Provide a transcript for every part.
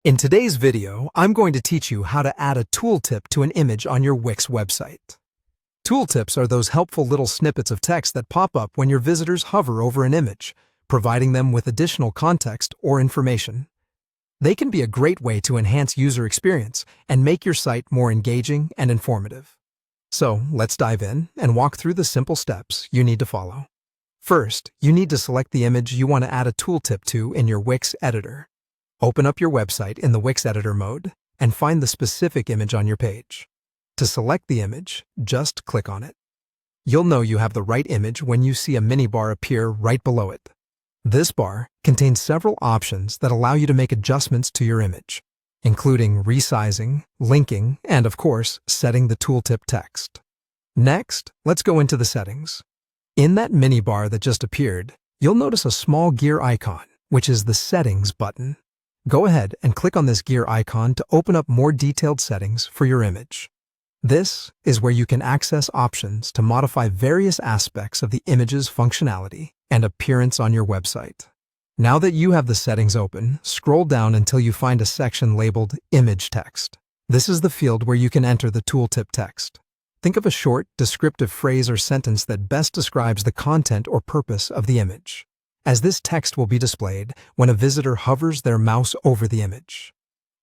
In today's video, I'm going to teach you how to add a tooltip to an image on your Wix website. Tooltips are those helpful little snippets of text that pop up when your visitors hover over an image, providing them with additional context or information. They can be a great way to enhance user experience and make your site more engaging and informative. So, let's dive in and walk through the simple steps you need to follow. First, you need to select the image you want to add a tooltip to in your Wix editor. Open up your website in the Wix editor mode and find the specific image on your page. To select the image, just click on it. You'll know you have the right image when you see a mini bar appear right below it. This bar contains several options that allow you to make adjustments to your image, including resizing, linking, and of course, setting the tooltip text. Next, let's go into the settings. In that mini bar that just appeared, you'll notice a small gear icon, which is the Settings button. Go ahead and click on this gear icon to open up more detailed settings for your image. This is where you can access options to modify various aspects of the image's functionality and appearance on your website. Now that you have the settings open, scroll down until you find a section labeled Image Text. This is the field where you can enter the tooltip text. Think of a short, descriptive phrase or sentence that best describes the content or purpose of the image, as this text will be displayed when a visitor hovers their mouse over the image.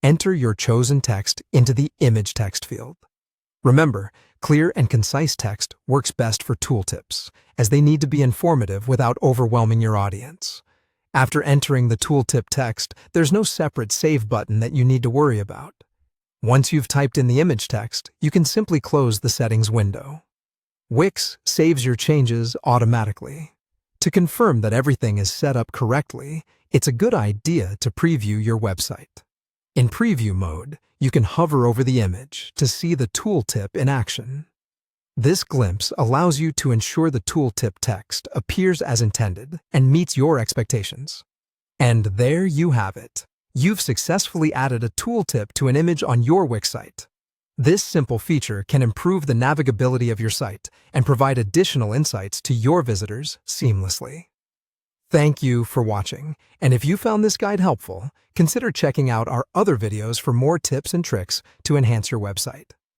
Enter your chosen text into the Image Text field. Remember, clear and concise text works best for tooltips, as they need to be informative without overwhelming your audience. After entering the tooltip text, there's no separate Save button that you need to worry about. Once you've typed in the image text, you can simply close the settings window. Wix saves your changes automatically. To confirm that everything is set up correctly, it's a good idea to preview your website. In preview mode, you can hover over the image to see the tooltip in action. This glimpse allows you to ensure the tooltip text appears as intended and meets your expectations. And there you have it. You've successfully added a tooltip to an image on your Wix site. This simple feature can improve the navigability of your site and provide additional insights to your visitors seamlessly. Thank you for watching, and if you found this guide helpful, consider checking out our other videos for more tips and tricks to enhance your website.